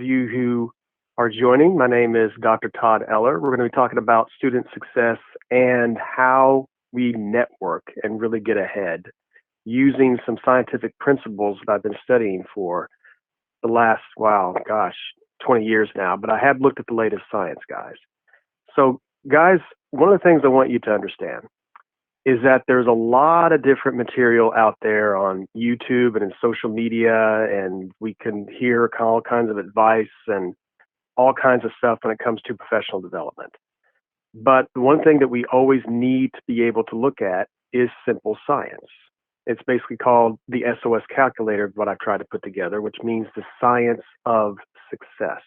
of you who are joining, my name is Dr. Todd Eller. We're going to be talking about student success and how we network and really get ahead using some scientific principles that I've been studying for the last, wow, gosh, 20 years now, but I have looked at the latest science, guys. So, guys, one of the things I want you to understand is that there's a lot of different material out there on YouTube and in social media, and we can hear all kinds of advice and all kinds of stuff when it comes to professional development. But the one thing that we always need to be able to look at is simple science. It's basically called the SOS calculator, what I've tried to put together, which means the science of success.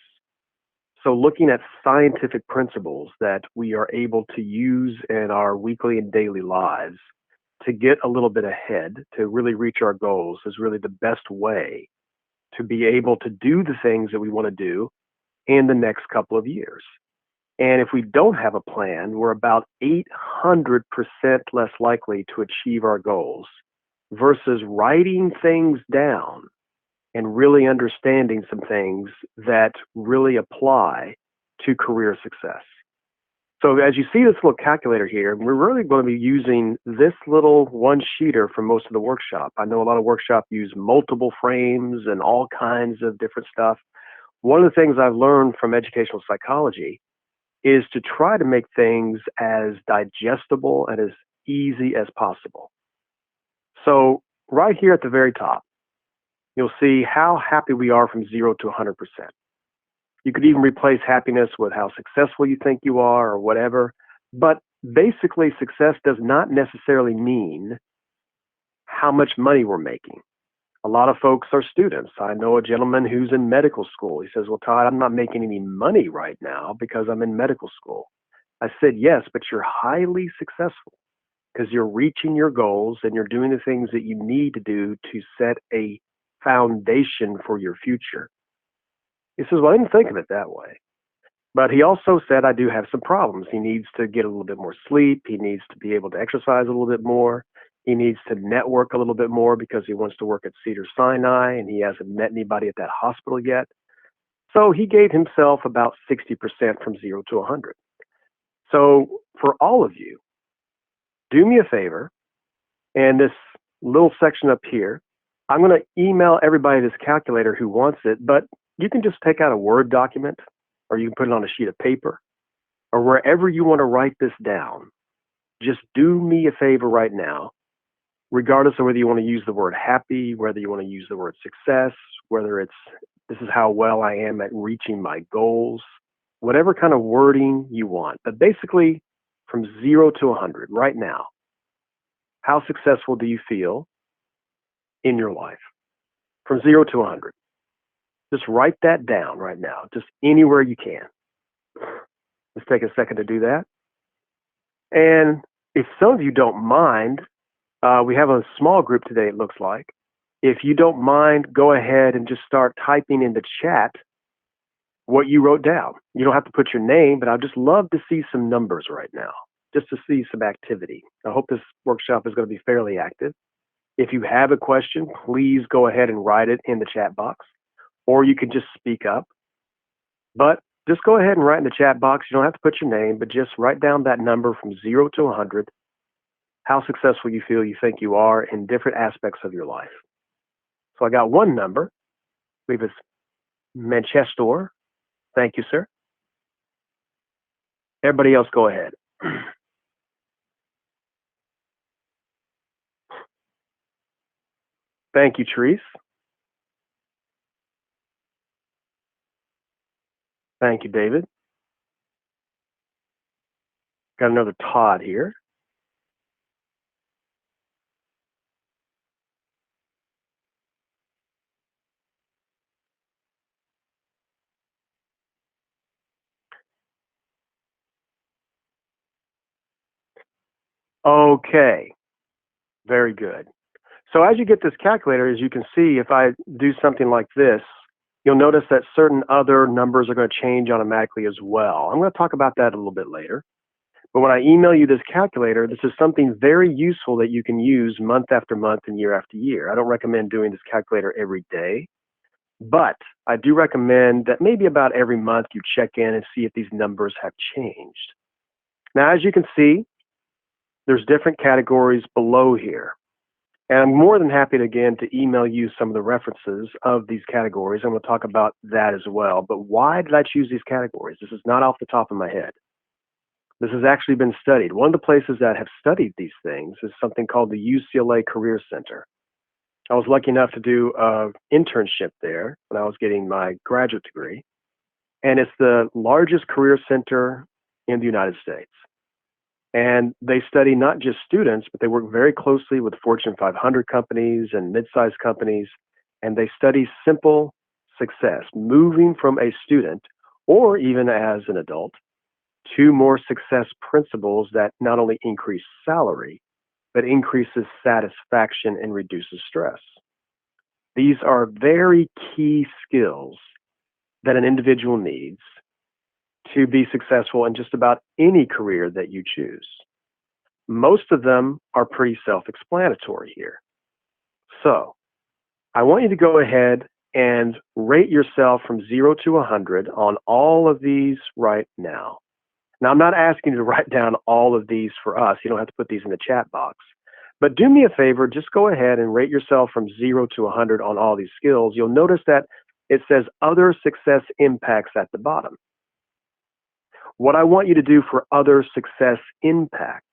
So looking at scientific principles that we are able to use in our weekly and daily lives to get a little bit ahead, to really reach our goals, is really the best way to be able to do the things that we want to do in the next couple of years. And if we don't have a plan, we're about 800% less likely to achieve our goals versus writing things down and really understanding some things that really apply to career success. So as you see this little calculator here, we're really going to be using this little one-sheeter for most of the workshop. I know a lot of workshops use multiple frames and all kinds of different stuff. One of the things I've learned from educational psychology is to try to make things as digestible and as easy as possible. So right here at the very top, you'll see how happy we are from 0 to 100%. You could even replace happiness with how successful you think you are or whatever. But basically, success does not necessarily mean how much money we're making. A lot of folks are students. I know a gentleman who's in medical school. He says, well, Todd, I'm not making any money right now because I'm in medical school. I said, yes, but you're highly successful because you're reaching your goals and you're doing the things that you need to do to set a foundation for your future. He says, well, I didn't think of it that way. But he also said, I do have some problems. He needs to get a little bit more sleep. He needs to be able to exercise a little bit more. He needs to network a little bit more because he wants to work at Cedars-Sinai and he hasn't met anybody at that hospital yet. So he gave himself about 60% from 0 to 100. So for all of you, do me a favor, and this little section up here, I'm going to email everybody this calculator who wants it, but you can just take out a Word document or you can put it on a sheet of paper or wherever you want to write this down. Just do me a favor right now, regardless of whether you want to use the word happy, whether you want to use the word success, whether it's this is how well I am at reaching my goals, whatever kind of wording you want. But basically, from 0 to 100 right now, how successful do you feel in your life? From 0 to 100. Just write that down right now, just anywhere you can. Let's take a second to do that. And if some of you don't mind, we have a small group today, it looks like. If you don't mind, go ahead and just start typing in the chat what you wrote down. You don't have to put your name, but I'd just love to see some numbers right now, just to see some activity. I hope this workshop is going to be fairly active. If you have a question, please go ahead and write it in the chat box, or you can just speak up. But just go ahead and write in the chat box. You don't have to put your name, but just write down that number from 0 to 100, how successful you feel you think you are in different aspects of your life. So I got one number. I believe it's Manchester. Thank you, sir. Everybody else go ahead. Thank you, Therese. Thank you, David. Got another Todd here. Okay, very good. So as you get this calculator, as you can see, if I do something like this, you'll notice that certain other numbers are going to change automatically as well. I'm going to talk about that a little bit later. But when I email you this calculator, this is something very useful that you can use month after month and year after year. I don't recommend doing this calculator every day, But I do recommend that maybe about every month you check in and see if these numbers have changed. Now, as you can see, there's different categories below here. And I'm more than happy to, again, to email you some of the references of these categories, and we'll talk about that as well. But why did I choose these categories? This is not off the top of my head. This has actually been studied. One of the places that have studied these things is something called the UCLA Career Center. I was lucky enough to do an internship there when I was getting my graduate degree, and it's the largest career center in the United States. And they study not just students, but they work very closely with Fortune 500 companies and mid-sized companies, and they study simple success, moving from a student or even as an adult to more success principles that not only increase salary, but increases satisfaction and reduces stress. These are very key skills that an individual needs to be successful in just about any career that you choose. Most of them are pretty self-explanatory here. So I want you to go ahead and rate yourself from 0 to 100 on all of these right now. Now, I'm not asking you to write down all of these for us. You don't have to put these in the chat box. But do me a favor, just go ahead and rate yourself from 0 to 100 on all these skills. You'll notice that it says other success impacts at the bottom. What I want you to do for other success impacts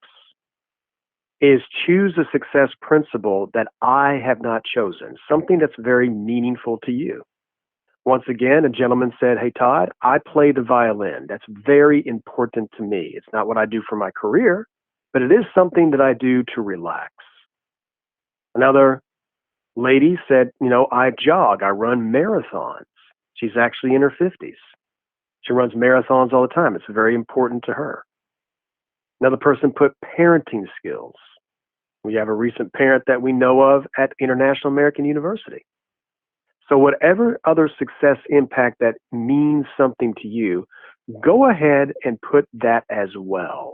is choose a success principle that I have not chosen, something that's very meaningful to you. Once again, a gentleman said, "Hey, Todd, I play the violin. That's very important to me. It's not what I do for my career, but it is something that I do to relax." Another lady said, "I jog, I run marathons." She's actually in her 50s. She runs marathons all the time. It's very important to her. Another person put parenting skills. We have a recent parent that we know of at International American University. So whatever other success impact that means something to you, go ahead and put that as well,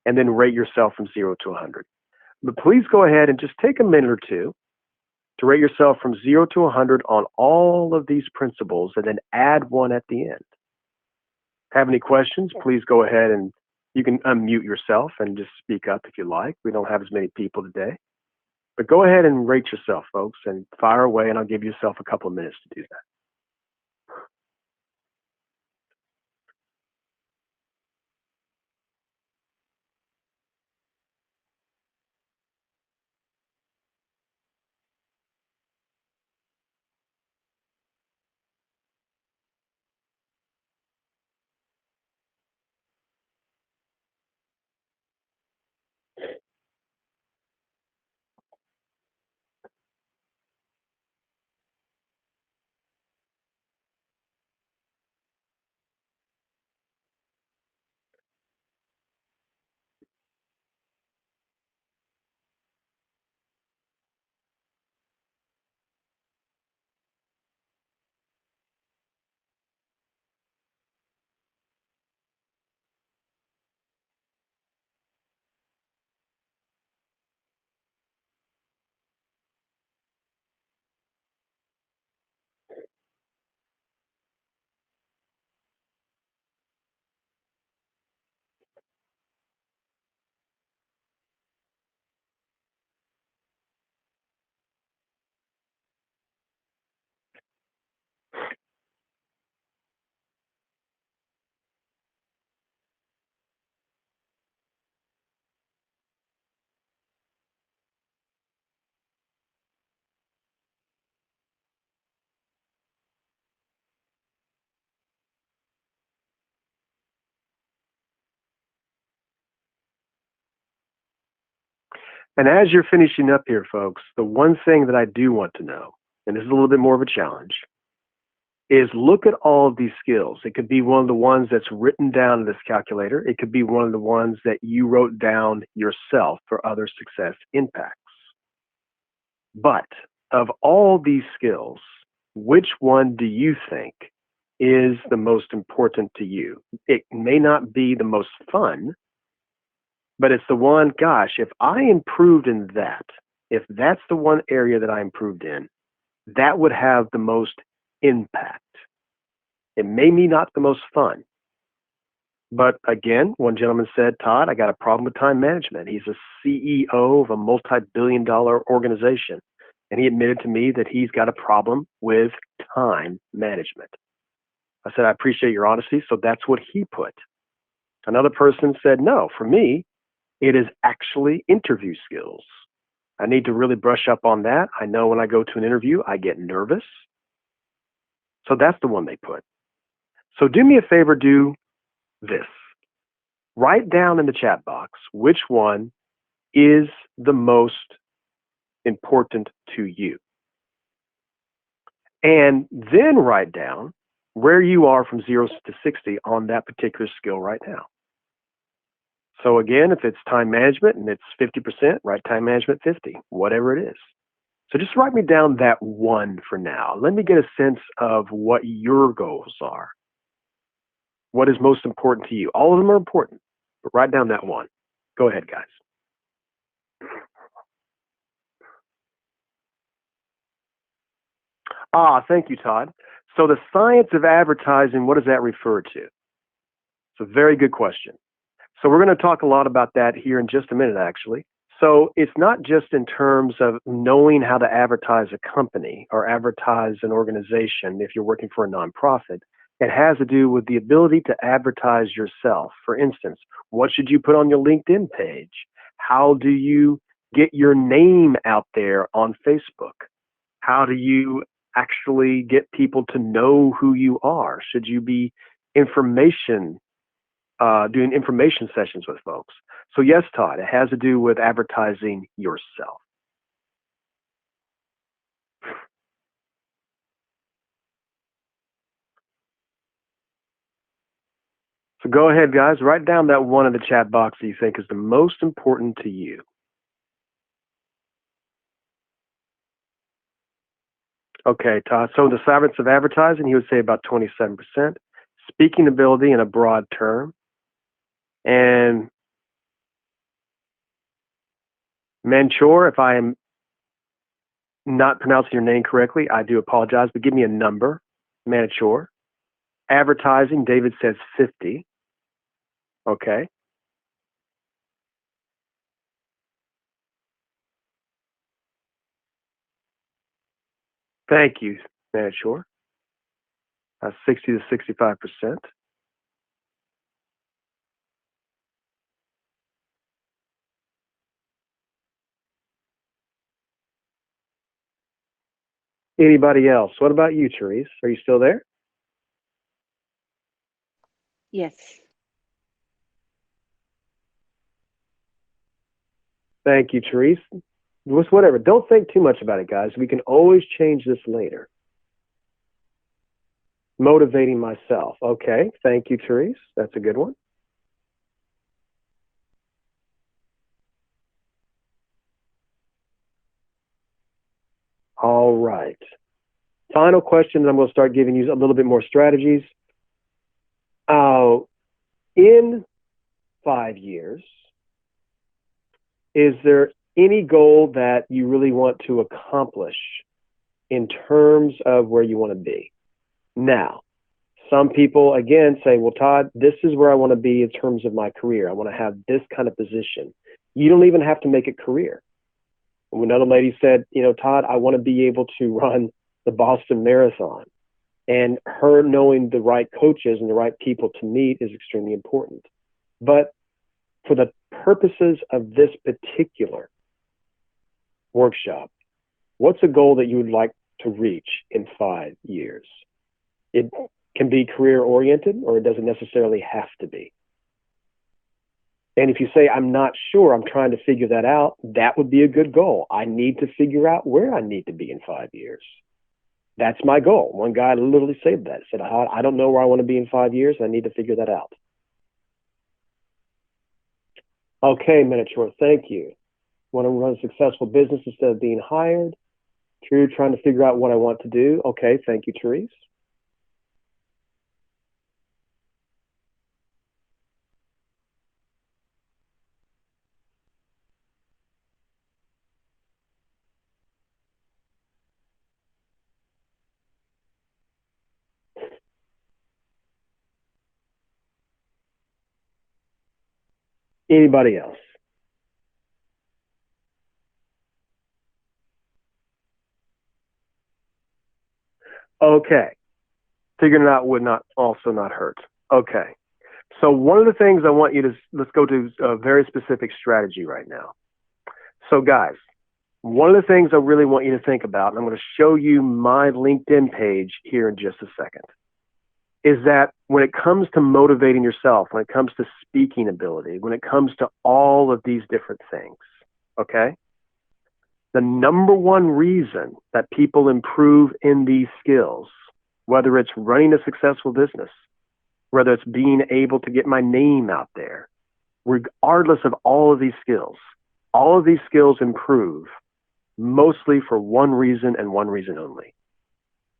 and then rate yourself from 0 to 100. But please go ahead and just take a minute or two to rate yourself from 0 to 100 on all of these principles, and then add one at the end. Have any questions, please go ahead and you can unmute yourself and just speak up if you like. We don't have as many people today. But go ahead and rate yourself, folks, and fire away, and I'll give yourself a couple of minutes to do that. And as you're finishing up here, folks, the one thing that I do want to know, and this is a little bit more of a challenge, is look at all of these skills. It could be one of the ones that's written down in this calculator. It could be one of the ones that you wrote down yourself for other success impacts. But of all these skills, which one do you think is the most important to you? It may not be the most fun, but it's the one, gosh, if I improved in that, if that's the one area that I improved in, that would have the most impact. It may be not the most fun, but again, one gentleman said, Todd, I got a problem with time management. He's a CEO of a multi-billion-dollar organization, and he admitted to me that he's got a problem with time management. I said, I appreciate your honesty, so that's what he put. Another person said, no, for me, it is actually interview skills. I need to really brush up on that. I know when I go to an interview, I get nervous. So that's the one they put. So do me a favor, do this. Write down in the chat box which one is the most important to you. And then write down where you are from 0 to 60 on that particular skill right now. So again, if it's time management and it's 50%, write time management 50, whatever it is. So just write me down that one for now. Let me get a sense of what your goals are. What is most important to you? All of them are important, but write down that one. Go ahead, guys. Thank you, Todd. So the science of advertising, what does that refer to? It's a very good question. So we're going to talk a lot about that here in just a minute, actually. So it's not just in terms of knowing how to advertise a company or advertise an organization if you're working for a nonprofit. It has to do with the ability to advertise yourself. For instance, what should you put on your LinkedIn page? How do you get your name out there on Facebook? How do you actually get people to know who you are? Should you be doing information sessions with folks? So yes, Todd, it has to do with advertising yourself. So go ahead, guys, write down that one in the chat box that you think is the most important to you. Okay, Todd. So the science of advertising, he would say about 27%. Speaking ability in a broad term. And Mentor, if I am not pronouncing your name correctly, I do apologize, but give me a number. Mentor. Advertising, David says 50. Okay. Thank you, Mentor. 60 to 65%. Anybody else? What about you, Therese? Are you still there? Yes. Thank you, Therese. Just whatever. Don't think too much about it, guys. We can always change this later. Motivating myself. Okay. Thank you, Therese. That's a good one. All right. Final question, and I'm going to start giving you a little bit more strategies. In 5 years, is there any goal that you really want to accomplish in terms of where you want to be? Now, some people, again, say, well, Todd, this is where I want to be in terms of my career. I want to have this kind of position. You don't even have to make it career. Another lady said, Todd, I want to be able to run the Boston Marathon. And her knowing the right coaches and the right people to meet is extremely important. But for the purposes of this particular workshop, what's a goal that you would like to reach in 5 years? It can be career oriented, or it doesn't necessarily have to be. And if you say, I'm not sure, I'm trying to figure that out, that would be a good goal. I need to figure out where I need to be in 5 years. That's my goal. One guy literally said that. Said, I don't know where I want to be in 5 years. I need to figure that out. Okay, Miniature, thank you. Want to run a successful business instead of being hired. True, trying to figure out what I want to do. Okay, thank you, Therese. Anybody else? Okay. Figuring it out would not also not hurt. Okay. So one of the things I want you to let's go to a very specific strategy right now. So guys, one of the things I really want you to think about, and I'm going to show you my LinkedIn page here in just a second, is that when it comes to motivating yourself, when it comes to speaking ability, when it comes to all of these different things, okay? The number one reason that people improve in these skills, whether it's running a successful business, whether it's being able to get my name out there, regardless of all of these skills improve mostly for one reason and one reason only.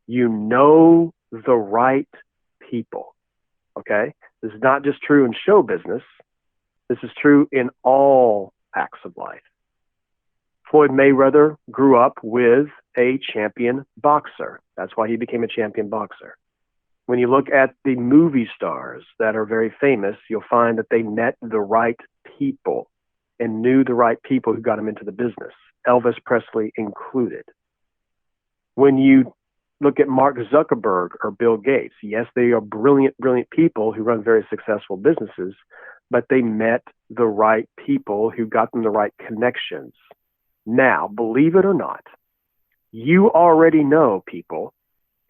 You know the right people, okay? This is not just true in show business. This is true in all acts of life. Floyd Mayweather grew up with a champion boxer. That's why he became a champion boxer. When you look at the movie stars that are very famous, you'll find that they met the right people and knew the right people who got them into the business, Elvis Presley included. When you look at Mark Zuckerberg or Bill Gates, yes, they are brilliant, brilliant people who run very successful businesses, but they met the right people who got them the right connections. Now, believe it or not, you already know people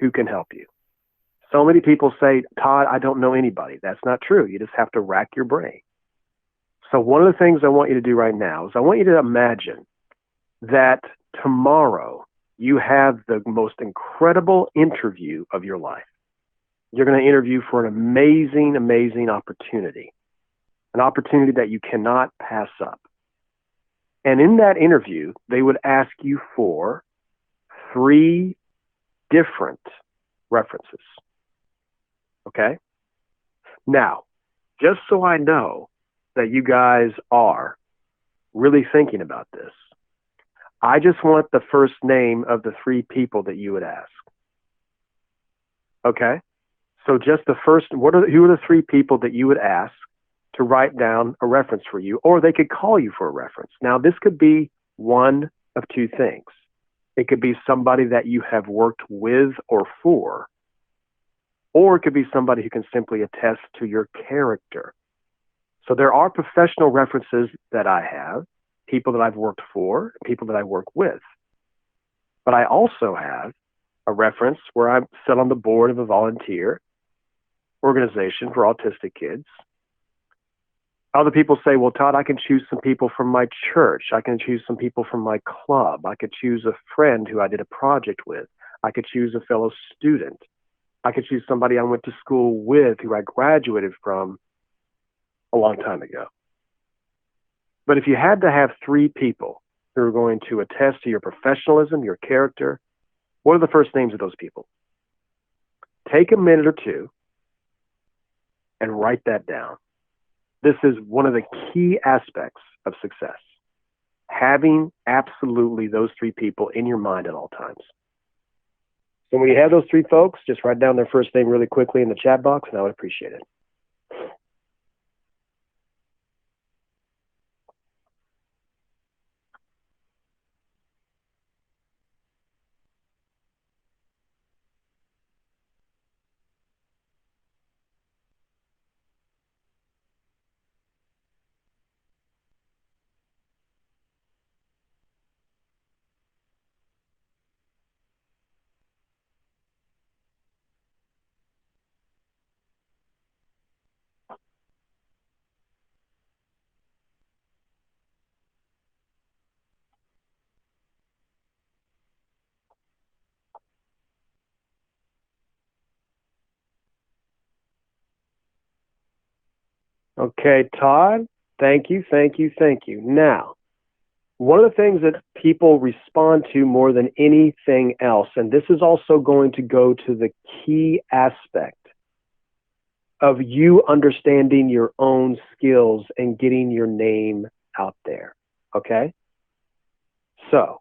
who can help you. So many people say, Todd, I don't know anybody. That's not true. You just have to rack your brain. So one of the things I want you to do right now is I want you to imagine that tomorrow you have the most incredible interview of your life. You're going to interview for an amazing, amazing opportunity, an opportunity that you cannot pass up. And in that interview, they would ask you for 3 different references. Okay? Now, just so I know that you guys are really thinking about this, I just want the first name of the 3 people that you would ask. Okay? So just the first, who are the 3 people that you would ask to write down a reference for you, or they could call you for a reference. Now, this could be one of 2 things. It could be somebody that you have worked with or for, or it could be somebody who can simply attest to your character. So there are professional references that I have, people that I've worked for, people that I work with. But I also have a reference where I sit on the board of a volunteer organization for autistic kids. Other people say, well, Todd, I can choose some people from my church. I can choose some people from my club. I could choose a friend who I did a project with. I could choose a fellow student. I could choose somebody I went to school with who I graduated from a long time ago. But if you had to have 3 people who are going to attest to your professionalism, your character, what are the first names of those people? Take a minute or 2 and write that down. This is one of the key aspects of success, having absolutely those 3 people in your mind at all times. So when you have those 3 folks, just write down their first name really quickly in the chat box, and I would appreciate it. Okay, Todd, thank you, thank you, thank you. Now, one of the things that people respond to more than anything else, and this is also going to go to the key aspect of you understanding your own skills and getting your name out there, okay? So,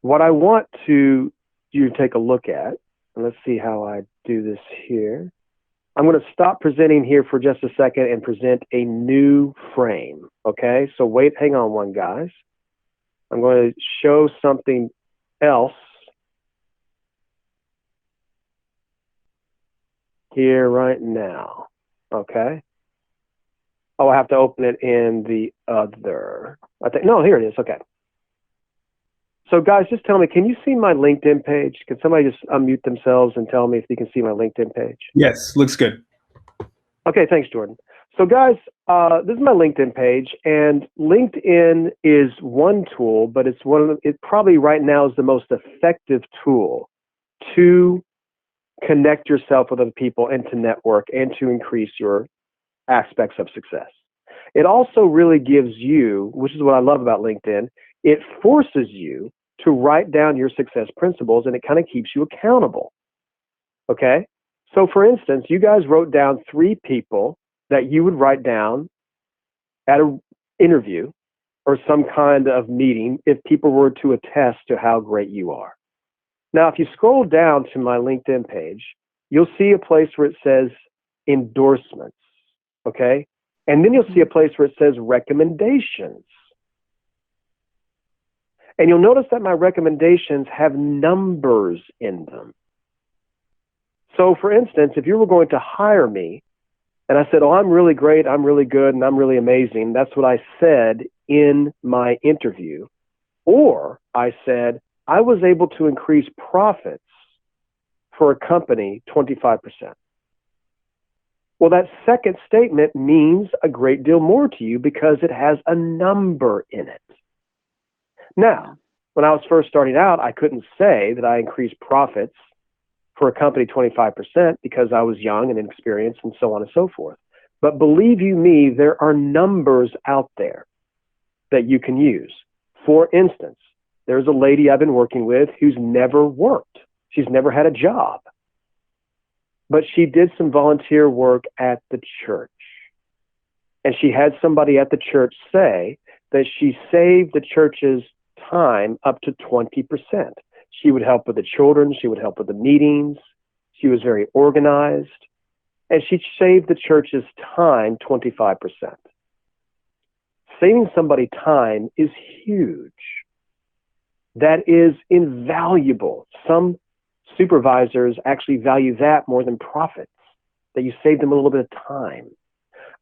what I want you to take a look at, and let's see how I do this here. I'm going to stop presenting here for just a second and present a new frame. Okay, so wait, hang on one, guys. I'm going to show something else here right now. Okay. Oh, I have to open it in the other. I think, no, here it is. Okay. So guys, just tell me, can you see my LinkedIn page? Can somebody just unmute themselves and tell me if you can see my LinkedIn page? Yes, looks good. Okay, thanks, Jordan. So guys, this is my LinkedIn page, and LinkedIn is one tool, but it's it probably right now is the most effective tool to connect yourself with other people and to network and to increase your aspects of success. It also really gives you, which is what I love about LinkedIn, it forces you to write down your success principles, and it kind of keeps you accountable. Okay? So for instance, you guys wrote down 3 people that you would write down at an interview or some kind of meeting if people were to attest to how great you are. Now, if you scroll down to my LinkedIn page, you'll see a place where it says endorsements, okay? And then you'll see a place where it says recommendations. And you'll notice that my recommendations have numbers in them. So for instance, if you were going to hire me and I said, oh, I'm really great, I'm really good, and I'm really amazing, that's what I said in my interview. Or I said, I was able to increase profits for a company 25%. Well, that second statement means a great deal more to you because it has a number in it. Now, when I was first starting out, I couldn't say that I increased profits for a company 25% because I was young and inexperienced and so on and so forth. But believe you me, there are numbers out there that you can use. For instance, there's a lady I've been working with who's never worked. She's never had a job. But she did some volunteer work at the church. And she had somebody at the church say that she saved the church's time up to 20%. She would help with the children. She would help with the meetings. She was very organized. And she saved the church's time 25%. Saving somebody time is huge. That is invaluable. Some supervisors actually value that more than profits, that you save them a little bit of time.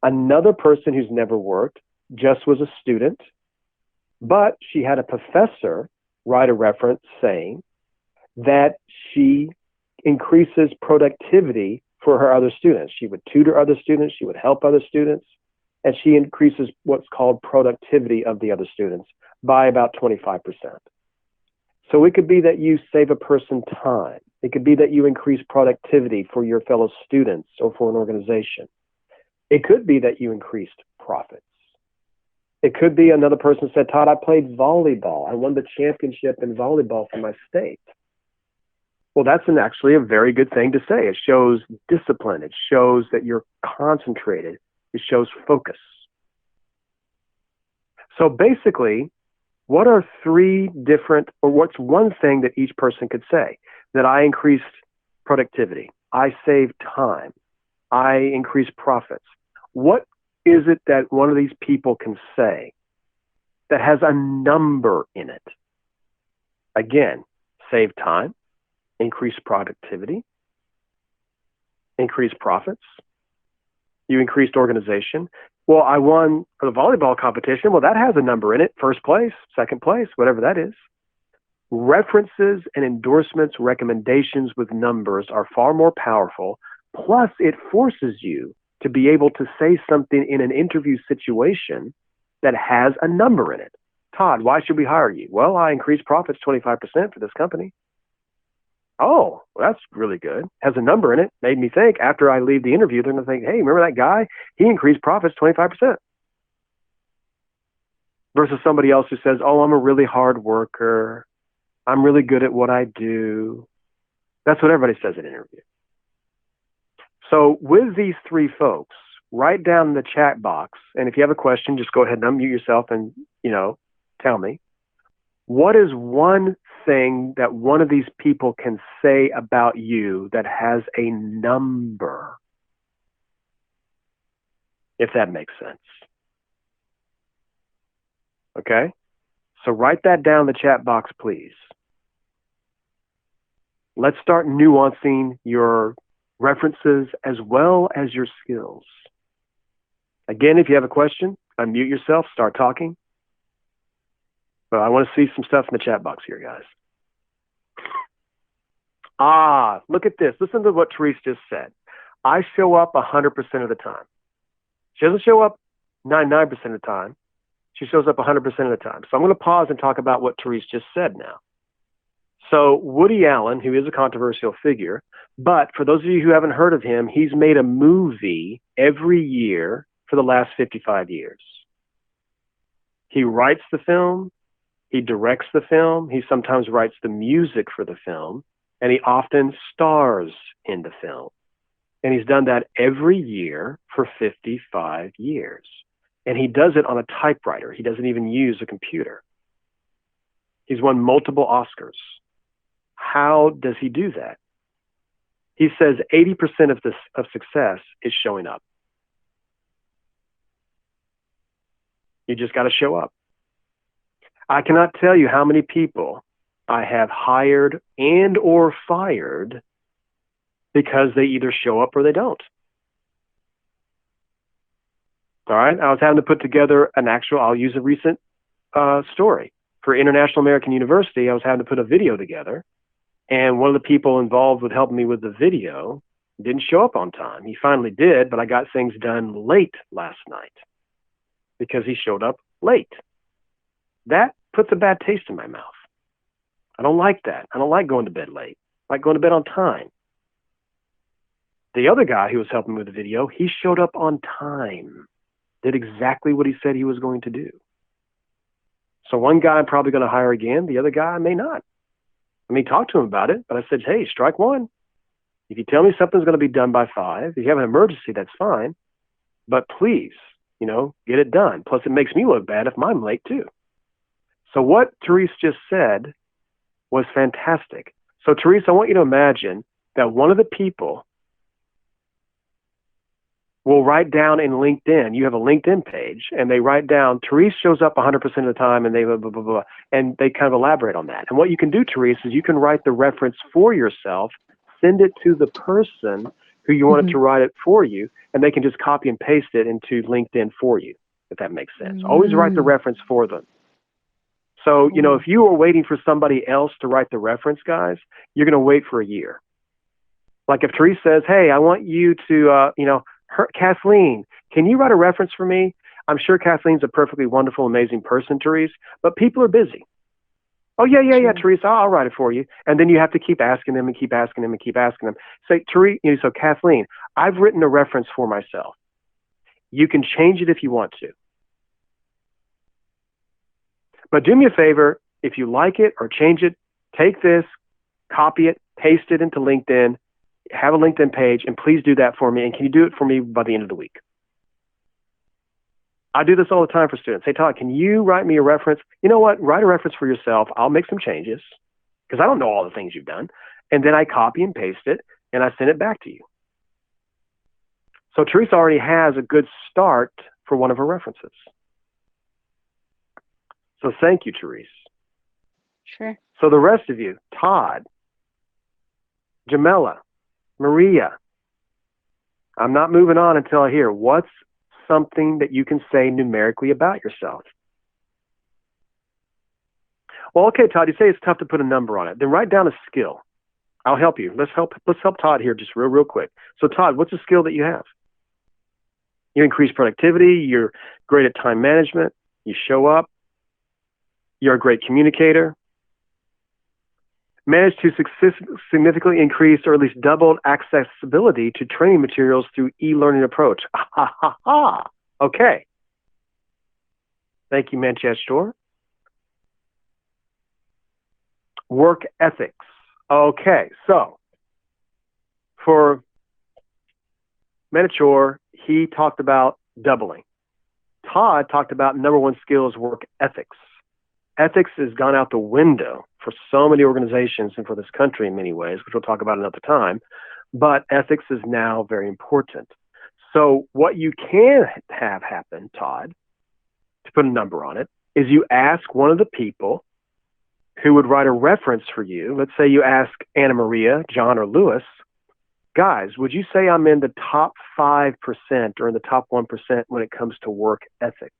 Another person who's never worked just was a student, but she had a professor write a reference saying that she increases productivity for her other students. She would tutor other students, she would help other students, and she increases what's called productivity of the other students by about 25%. So it could be that you save a person time. It could be that you increase productivity for your fellow students or for an organization. It could be that you increased profits. It could be another person said, Todd, I played volleyball. I won the championship in volleyball for my state. Well, that's actually a very good thing to say. It shows discipline. It shows that you're concentrated. It shows focus. So basically, what are 3 different, or what's one thing that each person could say? That I increased productivity. I saved time. I increased profits. What is it that one of these people can say that has a number in it? Again, save time, increase productivity, increase profits. You increased organization. Well, I won the volleyball competition. Well, that has a number in it. First place, second place, whatever that is. References and endorsements, recommendations with numbers are far more powerful. Plus, it forces you to be able to say something in an interview situation that has a number in it. Todd, why should we hire you? Well, I increased profits 25% for this company. Oh, well, that's really good. Has a number in it. Made me think after I leave the interview, they're going to think, hey, remember that guy? He increased profits 25%. Versus somebody else who says, oh, I'm a really hard worker. I'm really good at what I do. That's what everybody says in an interview. So with these 3 folks, write down in the chat box. And if you have a question, just go ahead and unmute yourself and, tell me. What is one thing that one of these people can say about you that has a number if that makes sense. Okay? So write that down in the chat box, please. Let's start nuancing your references as well as your skills. Again, if you have a question, unmute yourself, start talking. But I want to see some stuff in the chat box here, guys. Look at this. Listen to what Therese just said. I show up 100% of the time. She doesn't show up 99% of the time. She shows up 100% of the time. So I'm going to pause and talk about what Therese just said now. So Woody Allen, who is a controversial figure, but for those of you who haven't heard of him, he's made a movie every year for the last 55 years. He writes the film, he directs the film, he sometimes writes the music for the film, and he often stars in the film. And he's done that every year for 55 years. And he does it on a typewriter. He doesn't even use a computer. He's won multiple Oscars. How does he do that? He says 80% of success is showing up. You just got to show up. I cannot tell you how many people I have hired and or fired because they either show up or they don't. All right. I was having to put together I'll use a recent story. For International American University, I was having to put a video together. And one of the people involved with helping me with the video didn't show up on time. He finally did, but I got things done late last night because he showed up late. That puts a bad taste in my mouth. I don't like that. I don't like going to bed late. I like going to bed on time. The other guy who was helping me with the video, he showed up on time, did exactly what he said he was going to do. So one guy I'm probably going to hire again. The other guy I may not. I may talk to him about it, but I said, hey, strike one. If you tell me something's going to be done by 5, if you have an emergency, that's fine. But please, get it done. Plus, it makes me look bad if I'm late too. So what Therese just said was fantastic. So Therese, I want you to imagine that one of the people will write down in LinkedIn, you have a LinkedIn page, and they write down, Therese shows up 100% of the time, and they blah, blah, blah, blah, and they kind of elaborate on that. And what you can do, Therese, is you can write the reference for yourself, send it to the person who you want it to write it for you, and they can just copy and paste it into LinkedIn for you, if that makes sense. Always write the reference for them. So, if you are waiting for somebody else to write the reference, guys, you're going to wait for a year. Like if Therese says, hey, I want you to, Kathleen, can you write a reference for me? I'm sure Kathleen's a perfectly wonderful, amazing person, Therese, but people are busy. Oh, yeah, Therese, I'll write it for you. And then you have to keep asking them and keep asking them and keep asking them. Say, Therese, so Kathleen, I've written a reference for myself. You can change it if you want to. But do me a favor, if you like it or change it, take this, copy it, paste it into LinkedIn, have a LinkedIn page, and please do that for me. And can you do it for me by the end of the week? I do this all the time for students. Hey, Todd, can you write me a reference? You know what? Write a reference for yourself. I'll make some changes because I don't know all the things you've done. And then I copy and paste it, and I send it back to you. So Teresa already has a good start for one of her references. So thank you, Therese. Sure. So the rest of you, Todd, Jamela, Maria, I'm not moving on until I hear what's something that you can say numerically about yourself. Well, okay, Todd, you say it's tough to put a number on it. Then write down a skill. I'll help you. Let's help Todd here just real quick. So Todd, what's a skill that you have? You increase productivity. You're great at time management. You show up. You're a great communicator. Managed to significantly increase or at least double accessibility to training materials through e-learning approach. Okay. Thank you, Manchester. Work ethics. Okay, so for Manchester, he talked about doubling. Todd talked about number one skill is work ethics. Ethics has gone out the window for so many organizations and for this country in many ways, which we'll talk about another time, but ethics is now very important. So what you can have happen, Todd, to put a number on it, is you ask one of the people who would write a reference for you. Let's say you ask Anna Maria, John, or Lewis, guys, would you say I'm in the top 5% or in the top 1% when it comes to work ethics?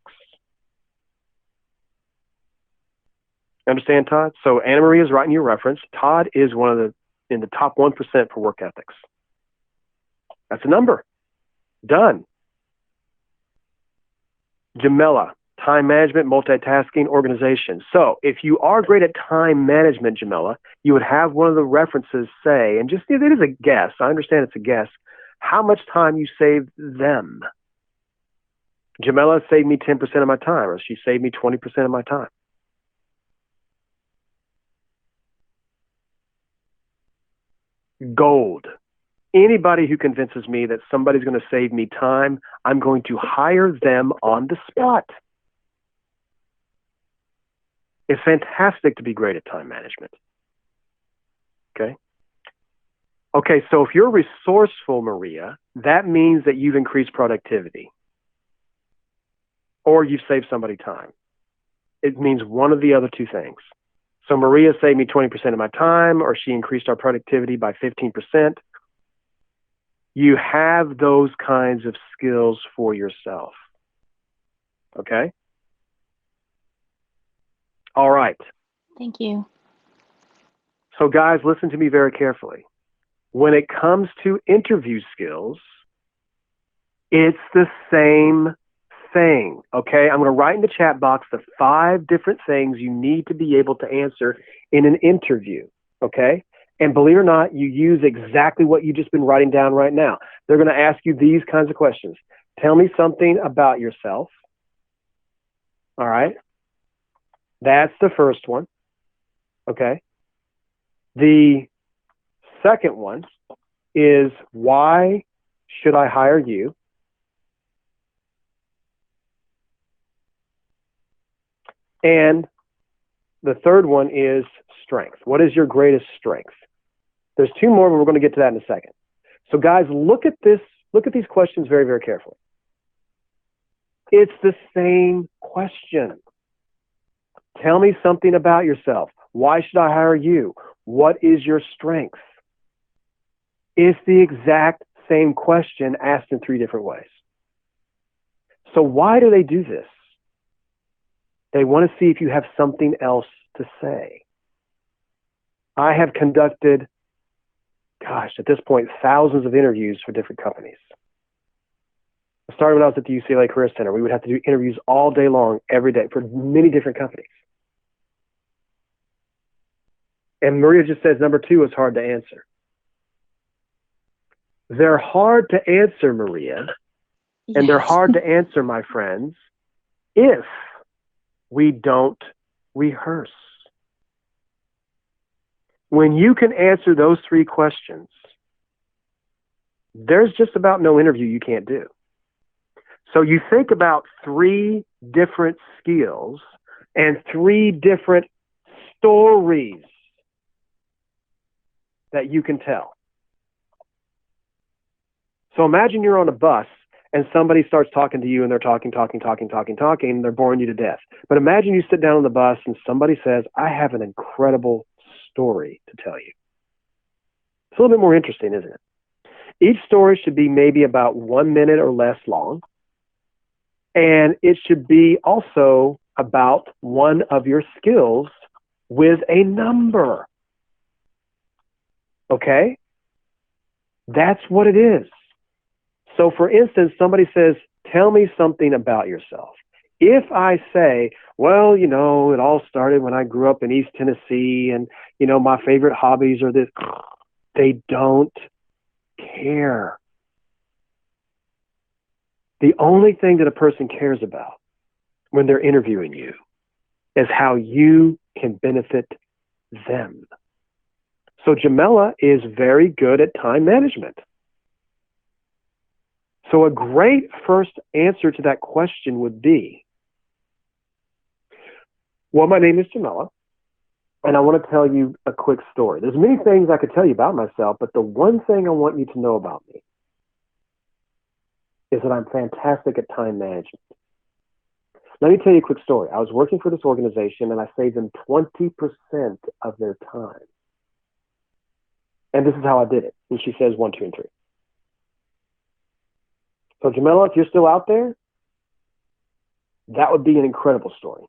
Understand, Todd? So Anna Maria is writing you a reference. Todd is in the top 1% for work ethics. That's a number. Done. Jamela, time management, multitasking, organization. So if you are great at time management, Jamela, you would have one of the references say, and just it is a guess, I understand it's a guess, how much time you saved them. Jamela saved me 10% of my time, or she saved me 20% of my time. Gold. Anybody who convinces me that somebody's going to save me time, I'm going to hire them on the spot. It's fantastic to be great at time management. Okay? Okay, so if you're resourceful, Maria, that means that you've increased productivity or you've saved somebody time. It means one of the other two things. So Maria saved me 20% of my time, or she increased our productivity by 15%. You have those kinds of skills for yourself. Okay? All right. Thank you. So guys, listen to me very carefully. When it comes to interview skills, it's the same thing, okay? I'm going to write in the chat box the 5 different things you need to be able to answer in an interview, okay? And believe it or not, you use exactly what you've just been writing down right now. They're going to ask you these kinds of questions. Tell me something about yourself. All right? That's the first one, okay? The second one is, why should I hire you? And the third one is strength. What is your greatest strength? There's 2 more, but we're going to get to that in a second. So guys, look at this. Look at these questions very, very carefully. It's the same question. Tell me something about yourself. Why should I hire you? What is your strength? It's the exact same question asked in 3 different ways. So why do they do this? They want to see if you have something else to say. I have conducted, at this point, thousands of interviews for different companies. I started when I was at the UCLA Career Center. We would have to do interviews all day long, every day, for many different companies. And Maria just says number 2 is hard to answer. They're hard to answer, Maria, and they're hard to answer, my friends, if we don't rehearse. When you can answer those 3 questions, there's just about no interview you can't do. So you think about 3 different skills and 3 different stories that you can tell. So imagine you're on a bus and somebody starts talking to you and they're talking, and they're boring you to death. But imagine you sit down on the bus and somebody says, I have an incredible story to tell you. It's a little bit more interesting, isn't it? Each story should be maybe about 1 minute or less long. And it should be also about one of your skills with a number. Okay? That's what it is. So for instance, somebody says, tell me something about yourself. If I say, well, it all started when I grew up in East Tennessee and, my favorite hobbies are this, they don't care. The only thing that a person cares about when they're interviewing you is how you can benefit them. So Jamela is very good at time management. So a great first answer to that question would be, well, my name is Jamela, and I want to tell you a quick story. There's many things I could tell you about myself, but the one thing I want you to know about me is that I'm fantastic at time management. Let me tell you a quick story. I was working for this organization and I saved them 20% of their time. And this is how I did it. And she says 1, 2, and 3. So Jamila, if you're still out there, that would be an incredible story.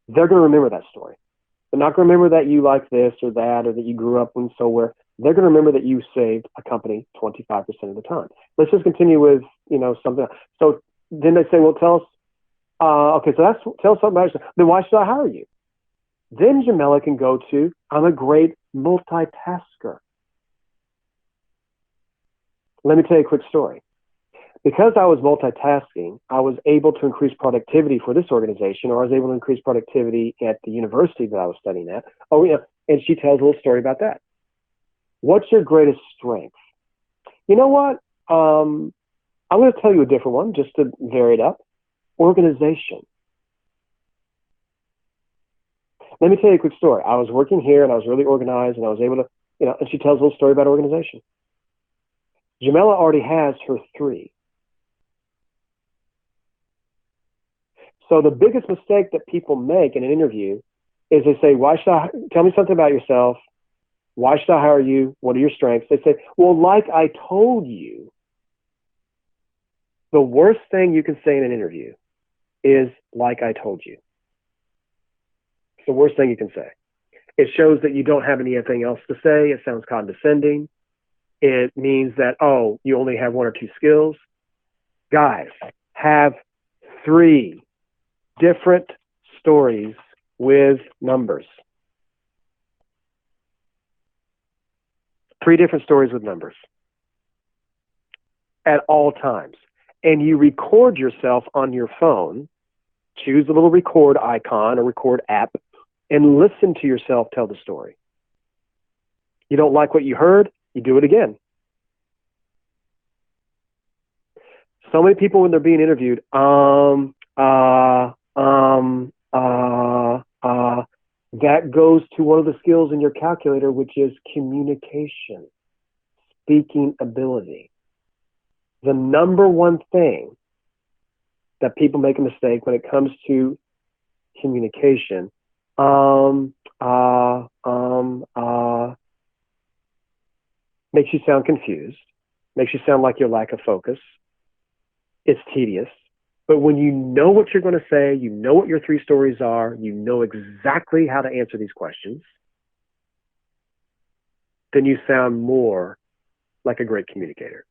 They're going to remember that story. They're not going to remember that you like this or that, or that you grew up in somewhere. They're going to remember that you saved a company 25% of the time. Let's just continue with, something else. So then they say, well, tell us, okay, so tell us something about yourself. Then why should I hire you? Then Jamila can go to, I'm a great multitasker. Let me tell you a quick story. Because I was multitasking, I was able to increase productivity for this organization, or I was able to increase productivity at the university that I was studying at. Oh, yeah. And she tells a little story about that. What's your greatest strength? You know what? I'm going to tell you a different one just to vary it up. Organization. Let me tell you a quick story. I was working here and I was really organized and I was able to, and she tells a little story about organization. Jamila already has her 3. So the biggest mistake that people make in an interview is they say, tell me something about yourself. Why should I hire you? What are your strengths? They say, well, like I told you. The worst thing you can say in an interview is like I told you. It's the worst thing you can say. It shows that you don't have anything else to say. It sounds condescending. It means that, you only have 1 or 2 skills. Guys, have 3 different stories with numbers. 3 different stories with numbers at all times. And you record yourself on your phone. Choose the little record icon or record app and listen to yourself tell the story. You don't like what you heard, you do it again. So many people, when they're being interviewed, that goes to one of the skills in your calculator, which is communication, speaking ability. The number one thing that people make a mistake when it comes to communication, makes you sound confused, makes you sound like your lack of focus. It's tedious. But when you know what you're going to say, you know what your 3 stories are, you know exactly how to answer these questions, then you sound more like a great communicator.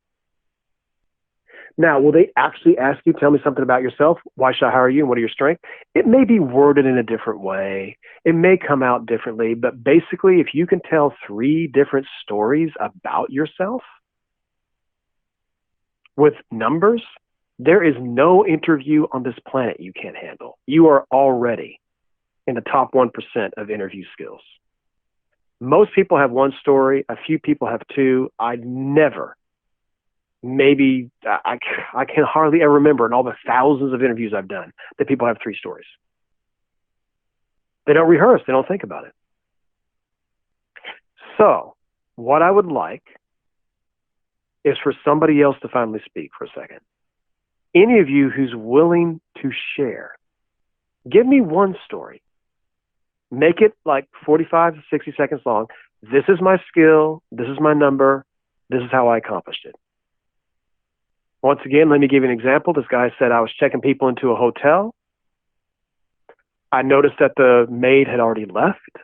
Now, will they actually ask you, tell me something about yourself? Why should I hire you? And what are your strengths? It may be worded in a different way. It may come out differently. But basically, if you can tell 3 different stories about yourself with numbers, there is no interview on this planet you can't handle. You are already in the top 1% of interview skills. Most people have 1 story. A few people have 2. I can hardly ever remember in all the thousands of interviews I've done that people have 3 stories. They don't rehearse. They don't think about it. So what I would like is for somebody else to finally speak for a second. Any of you who's willing to share, give me 1 story. Make it like 45 to 60 seconds long. This is my skill. This is my number. This is how I accomplished it. Once again, let me give you an example. This guy said, I was checking people into a hotel. I noticed that the maid had already left.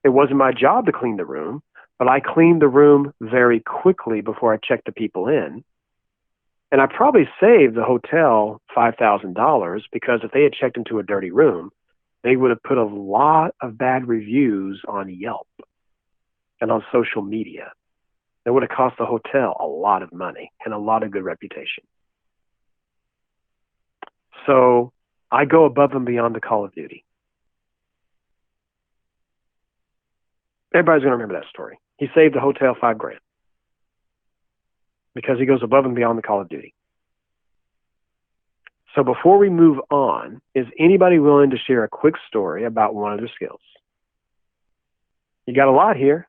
It wasn't my job to clean the room, but I cleaned the room very quickly before I checked the people in. And I probably saved the hotel $5,000 because if they had checked into a dirty room, they would have put a lot of bad reviews on Yelp and on social media. It would have cost the hotel a lot of money and a lot of good reputation. So I go above and beyond the call of duty. Everybody's going to remember that story. He saved the hotel $5,000 because he goes above and beyond the call of duty. So before we move on, is anybody willing to share a quick story about one of their skills? You got a lot here.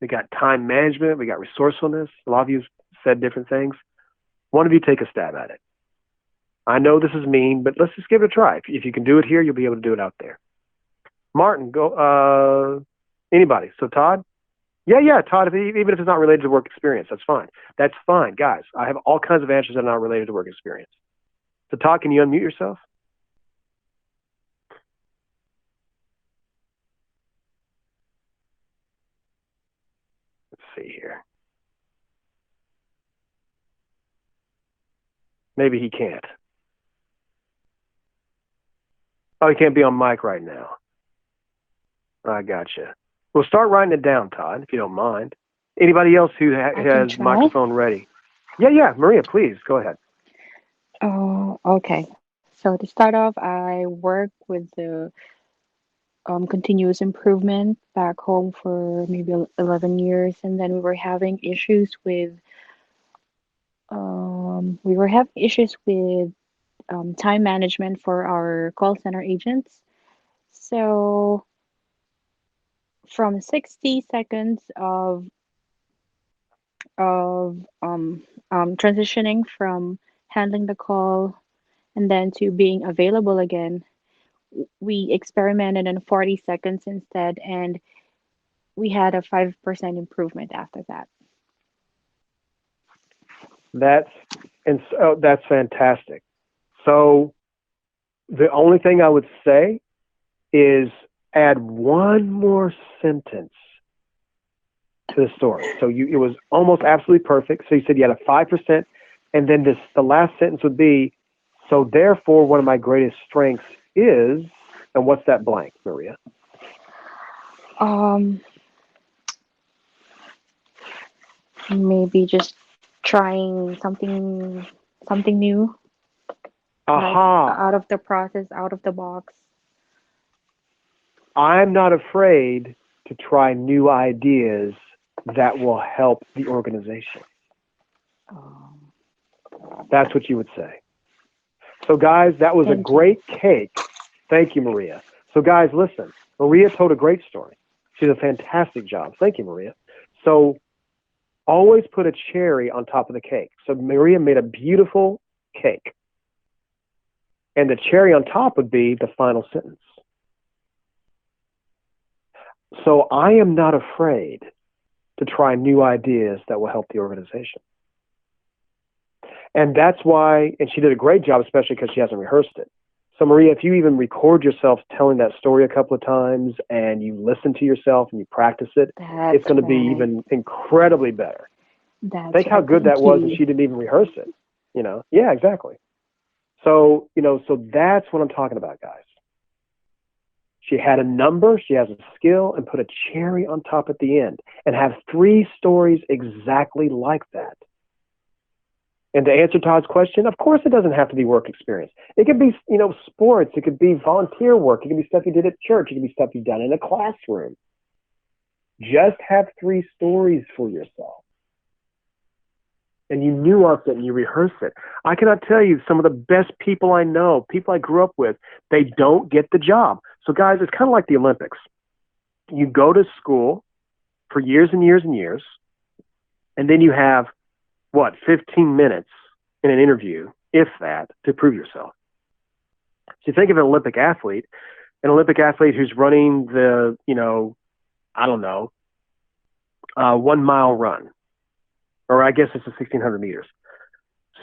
We got time management. We got resourcefulness. A lot of you said different things. One of you take a stab at it. I know this is mean, but let's just give it a try. If you can do it here, you'll be able to do it out there. Martin, go. Anybody? So Todd? Yeah, Todd. Even if it's not related to work experience, that's fine. That's fine, guys. I have all kinds of answers that are not related to work experience. So Todd, can you unmute yourself? Let's see here. Maybe he can't. Oh, he can't be on mic right now. I gotcha. Well, start writing it down, Todd, if you don't mind. Anybody else who has microphone ready? Yeah, Maria, please, go ahead. Oh, okay. So to start off, I work with the continuous improvement back home for maybe 11 years, and then we were having issues with time management for our call center agents. So from 60 seconds of transitioning from handling the call and then to being available again, we experimented in 40 seconds instead, and we had a 5% improvement after that. That's fantastic. So the only thing I would say is add one more sentence to the story. So it was almost absolutely perfect. So you said you had a 5%, and then the last sentence would be, so therefore one of my greatest strengths is, and what's that blank, Maria? Maybe just trying something new. Aha. Like out of the process, out of the box. I'm not afraid to try new ideas that will help the organization. That's what you would say. So guys, that was a great cake. Thank you, Maria. So guys, listen, Maria told a great story. She did a fantastic job. Thank you, Maria. So always put a cherry on top of the cake. So Maria made a beautiful cake. And the cherry on top would be the final sentence. So I am not afraid to try new ideas that will help the organization. And that's why, and she did a great job, especially because she hasn't rehearsed it. So Maria, if you even record yourself telling that story a couple of times and you listen to yourself and you practice it, it's going to be even incredibly better. Think how good that was if she didn't even rehearse it. Yeah, exactly. So, so that's what I'm talking about, guys. She had a number, she has a skill, and put a cherry on top at the end and have 3 stories exactly like that. And to answer Todd's question, of course it doesn't have to be work experience. It could be, sports. It could be volunteer work. It could be stuff you did at church. It could be stuff you've done in a classroom. Just have 3 stories for yourself. And you nuance it and you rehearse it. I cannot tell you, some of the best people I know, people I grew up with, they don't get the job. So guys, it's kind of like the Olympics. You go to school for years and years and years, and then you have, 15 minutes in an interview, if that, to prove yourself. So you think of an Olympic athlete who's running the, 1 mile run, or I guess it's a 1,600 meters.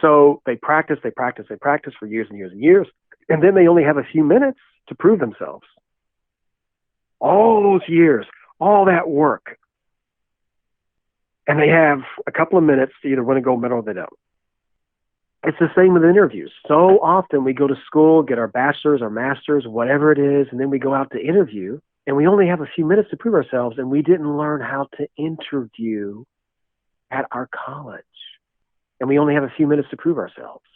So they practice for years and years and years, and then they only have a few minutes to prove themselves. All those years, all that work, and they have a couple of minutes to either win a gold medal or they don't. It's the same with interviews. So often we go to school, get our bachelor's, our master's, whatever it is, and then we go out to interview, and we only have a few minutes to prove ourselves, and we didn't learn how to interview at our college. And we only have a few minutes to prove ourselves.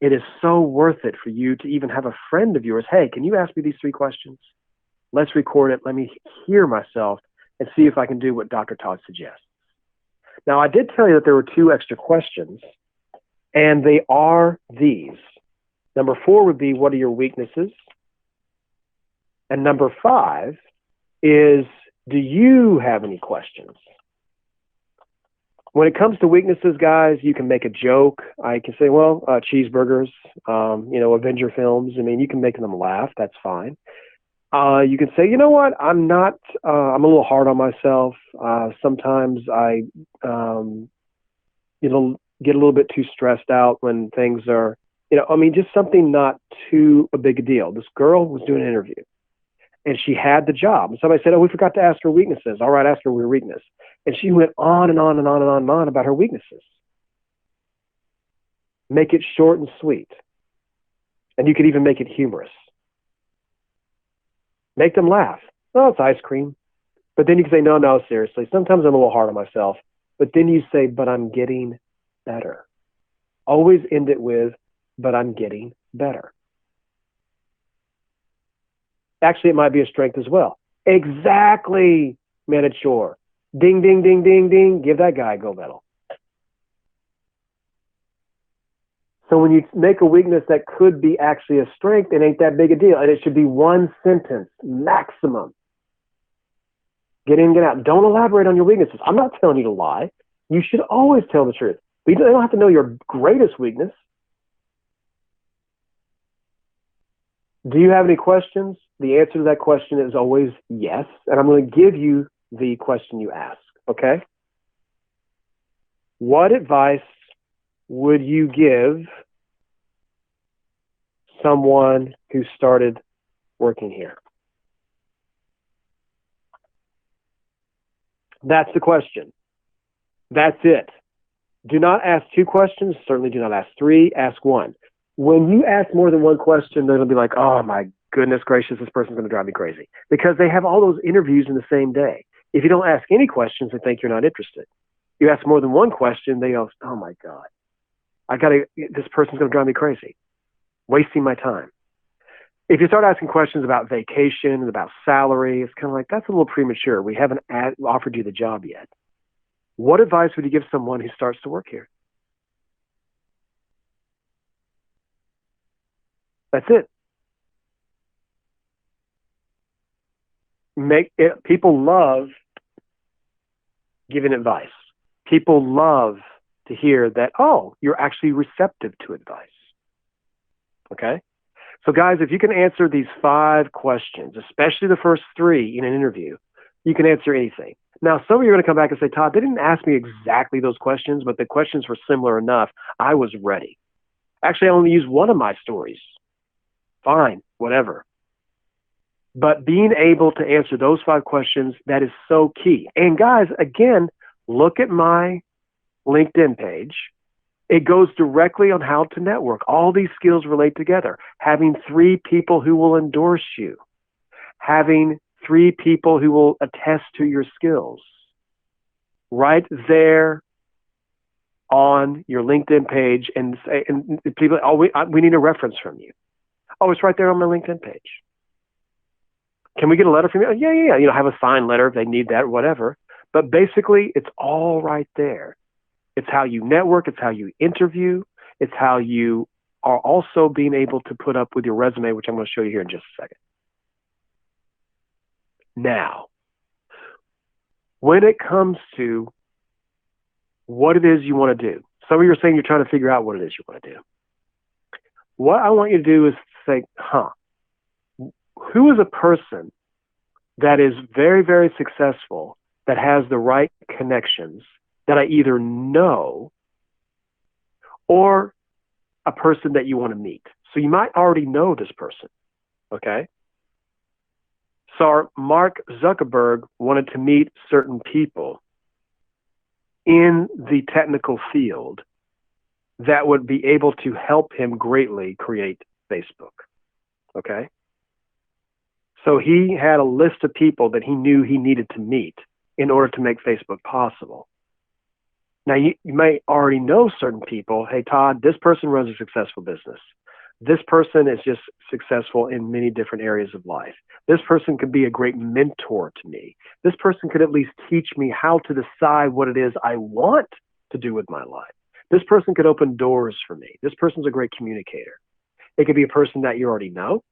It is so worth it for you to even have a friend of yours, hey, can you ask me these 3 questions? Let's record it. Let me hear myself and see if I can do what Dr. Todd suggests. Now, I did tell you that there were 2 extra questions, and they are these. Number 4 would be, what are your weaknesses? And number 5 is, do you have any questions? When it comes to weaknesses, guys, you can make a joke. I can say, well, cheeseburgers, Avenger films. I mean, you can make them laugh. That's fine. You can say, you know what? I'm a little hard on myself. Sometimes I, get a little bit too stressed out when things are, just something not too a big a deal. This girl was doing an interview and she had the job. And somebody said, oh, we forgot to ask her weaknesses. All right, ask her her weakness. And she went on and on and on and on and on about her weaknesses. Make it short and sweet. And you could even make it humorous. Make them laugh. Oh, it's ice cream. But then you can say, no, seriously. Sometimes I'm a little hard on myself. But then you say, but I'm getting better. Always end it with, but I'm getting better. Actually, it might be a strength as well. Exactly, Manichor. Ding, ding, ding, ding, ding. Give that guy a gold medal. So when you make a weakness that could be actually a strength, it ain't that big a deal. And it should be one sentence, maximum. Get in, get out. Don't elaborate on your weaknesses. I'm not telling you to lie. You should always tell the truth. But you don't have to know your greatest weakness. Do you have any questions? The answer to that question is always yes. And I'm going to give you the question you ask, okay? What advice would you give someone who started working here? That's the question. That's it. Do not ask two questions. Certainly do not ask three. Ask one. When you ask more than one question, they're going to be like, oh my goodness gracious, this person's going to drive me crazy. Because they have all those interviews in the same day. If you don't ask any questions, they think you're not interested. You ask more than one question, they go, oh my God, this person's going to drive me crazy. Wasting my time. If you start asking questions about vacation, about salary, it's kind of like, that's a little premature. We haven't offered you the job yet. What advice would you give someone who starts to work here? That's it. People love giving advice. People love to hear that, oh, you're actually receptive to advice. Okay? So guys, if you can answer these 5 questions, especially the first 3 in an interview, you can answer anything. Now, some of you are going to come back and say, Todd, they didn't ask me exactly those questions, but the questions were similar enough. I was ready. Actually, I only used one of my stories. Fine, whatever. But being able to answer those 5 questions, that is so key. And guys, again, look at my LinkedIn page. It goes directly on how to network. All these skills relate together. Having 3 people who will endorse you. Having 3 people who will attest to your skills. Right there on your LinkedIn page, and people, we need a reference from you. Oh, it's right there on my LinkedIn page. Can we get a letter from you? Yeah. Have a signed letter if they need that, whatever. But basically, it's all right there. It's how you network. It's how you interview. It's how you are also being able to put up with your resume, which I'm going to show you here in just a second. Now, when it comes to what it is you want to do, some of you are saying you're trying to figure out what it is you want to do. What I want you to do is think, who is a person that is very, very successful, that has the right connections, that I either know, or a person that you want to meet? So you might already know this person, okay? So Mark Zuckerberg wanted to meet certain people in the technical field that would be able to help him greatly create Facebook, okay? So he had a list of people that he knew he needed to meet in order to make Facebook possible. Now, you may already know certain people. Hey, Todd, this person runs a successful business. This person is just successful in many different areas of life. This person could be a great mentor to me. This person could at least teach me how to decide what it is I want to do with my life. This person could open doors for me. This person's a great communicator. It could be a person that you already know,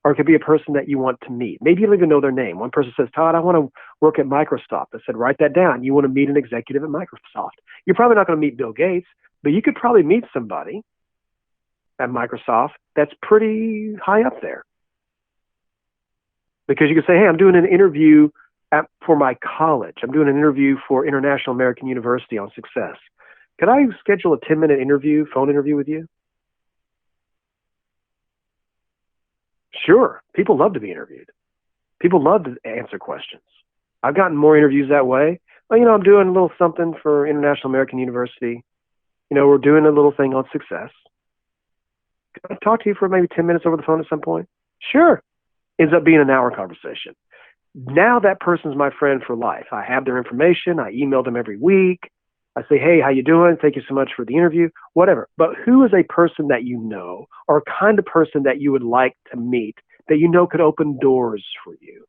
Or it could be a person that you want to meet. Maybe you don't even know their name. One person says, Todd, I want to work at Microsoft. I said, write that down. You want to meet an executive at Microsoft. You're probably not going to meet Bill Gates, but you could probably meet somebody at Microsoft that's pretty high up there. Because you could say, hey, I'm doing an interview for my college. I'm doing an interview for International American University on success. Could I schedule a 10-minute interview, phone interview with you? Sure. People love to be interviewed. People love to answer questions. I've gotten more interviews that way. Well, I'm doing a little something for International American University. We're doing a little thing on success. Can I talk to you for maybe 10 minutes over the phone at some point? Sure. Ends up being an hour conversation. Now that person's my friend for life. I have their information. I email them every week. I say, hey, how you doing? Thank you so much for the interview, whatever. But who is a person that you know, or a kind of person that you would like to meet that you know could open doors for you?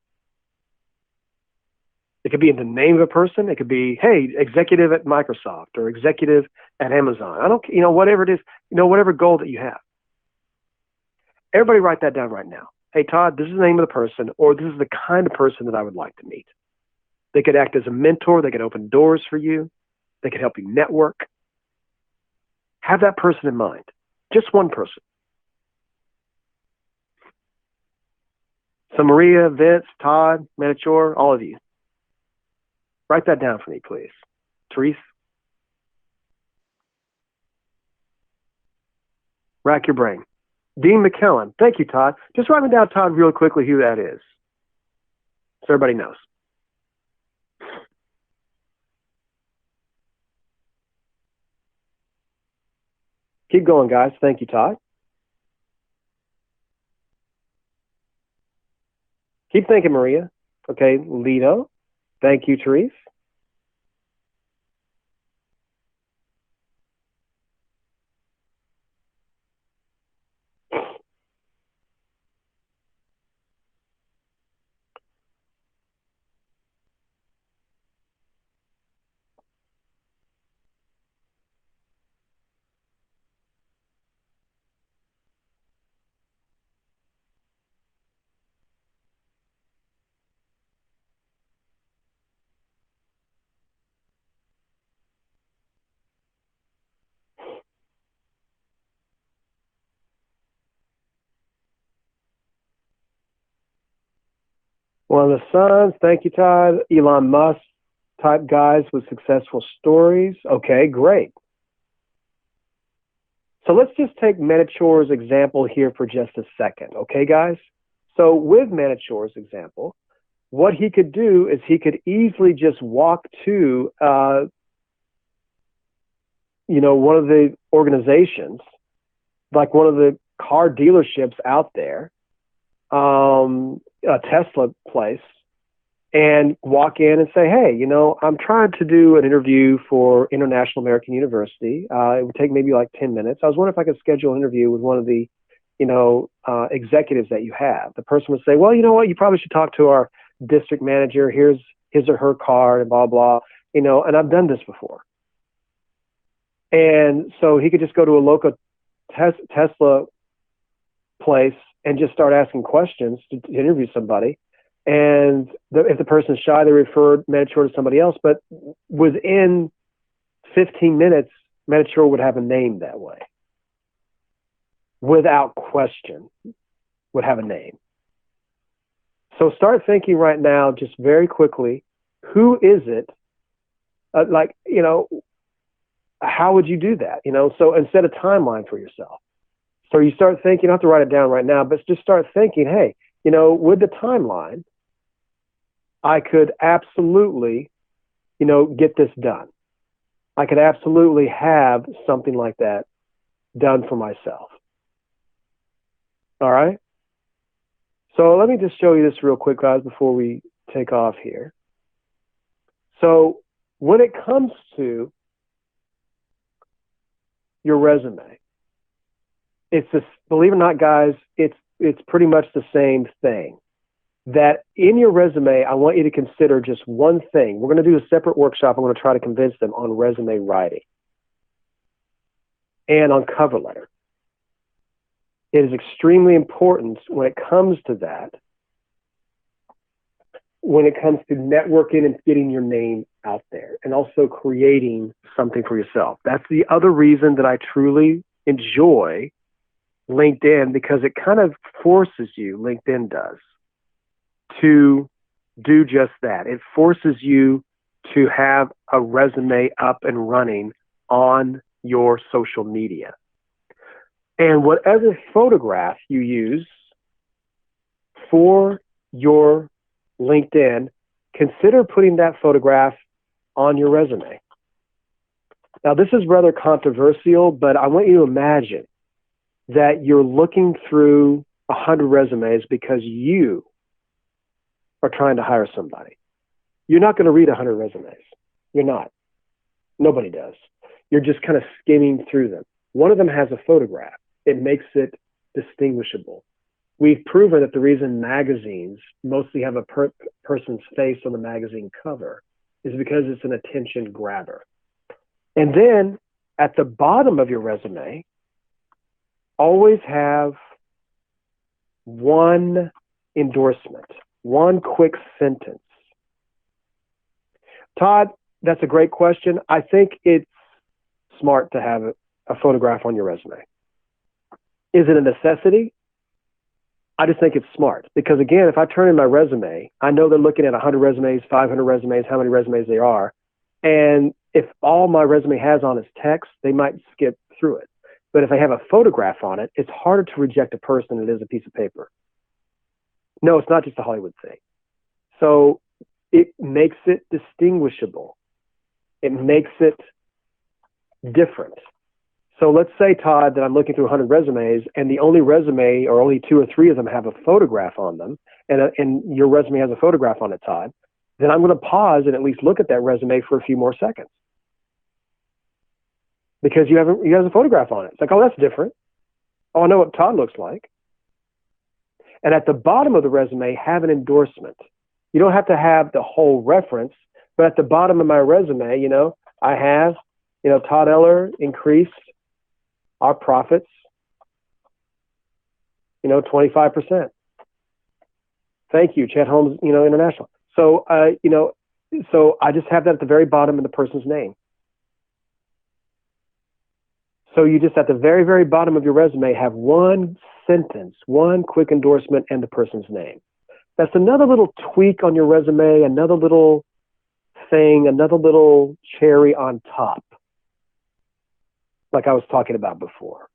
It could be in the name of a person. It could be, hey, executive at Microsoft or executive at Amazon. I don't, whatever it is, whatever goal that you have. Everybody write that down right now. Hey, Todd, this is the name of the person, or this is the kind of person that I would like to meet. They could act as a mentor. They could open doors for you. They could help you network. Have that person in mind. Just one person. So Maria, Vince, Todd, Manichor, all of you. Write that down for me, please. Therese? Rack your brain. Dean McKellen. Thank you, Todd. Just write me down, Todd, real quickly who that is, so everybody knows. Keep going, guys. Thank you, Todd. Keep thinking, Maria. Okay, Lito. Thank you, Therese. One of the sons. Thank you, Todd. Elon Musk type guys with successful stories. Okay, great. So let's just take Manichor's example here for just a second. Okay, guys? So with Manichor's example, what he could do is he could easily just walk to, one of the organizations, like one of the car dealerships out there, a Tesla place, and walk in and say, hey, I'm trying to do an interview for International American University. It would take maybe like 10 minutes. I was wondering if I could schedule an interview with one of the, executives that you have. The person would say, well, you know what? You probably should talk to our district manager. Here's his or her card and blah, blah, and I've done this before. And so he could just go to a local Tesla place and just start asking questions to interview somebody. And if the person's shy, they refer Manichor to somebody else. But within 15 minutes, Manichor would have a name that way. Without question, would have a name. So start thinking right now, just very quickly, who is it? How would you do that? So and set a timeline for yourself. So you start thinking, you don't have to write it down right now, but just start thinking, hey, with the timeline, I could absolutely, get this done. I could absolutely have something like that done for myself. All right. So let me just show you this real quick, guys, before we take off here. So when it comes to your resume, it's this, believe it or not, guys, it's pretty much the same thing. That in your resume, I want you to consider just one thing. We're going to do a separate workshop. I'm going to try to convince them on resume writing and on cover letter. it is extremely important when it comes to that, when it comes to networking and getting your name out there and also creating something for yourself. That's the other reason that I truly enjoy LinkedIn, because it kind of forces you, LinkedIn does, to do just that. It forces you to have a resume up and running on your social media. And whatever photograph you use for your LinkedIn, consider putting that photograph on your resume. Now, this is rather controversial, but I want you to imagine that you're looking through 100 resumes because you are trying to hire somebody. You're not going to read 100 resumes. You're not. Nobody does. You're just kind of skimming through them. One of them has a photograph. It makes it distinguishable. We've proven that the reason magazines mostly have a person's face on the magazine cover is because it's an attention grabber. And then at the bottom of your resume, always have one endorsement, one quick sentence. Todd, that's a great question. I think it's smart to have a photograph on your resume. Is it a necessity? I just think it's smart because, again, if I turn in my resume, I know they're looking at 100 resumes, 500 resumes, how many resumes there are. And if all my resume has on is text, they might skip through it. But if I have a photograph on it, it's harder to reject a person than it is a piece of paper. No, it's not just a Hollywood thing. So it makes it distinguishable. It makes it different. So let's say, Todd, that I'm looking through 100 resumes and the only resume or only 2 or 3 of them have a photograph on them, and your resume has a photograph on it, Todd, then I'm going to pause and at least look at that resume for a few more seconds. Because you have a photograph on it. It's like, oh, that's different. Oh, I know what Todd looks like. And at the bottom of the resume, have an endorsement. You don't have to have the whole reference, but at the bottom of my resume, I have, Todd Eller increased our profits, 25%. Thank you, Chet Holmes, International. So, so I just have that at the very bottom of the person's name. So you just at the very, very bottom of your resume have one sentence, one quick endorsement and the person's name. That's another little tweak on your resume, another little thing, another little cherry on top, like I was talking about before.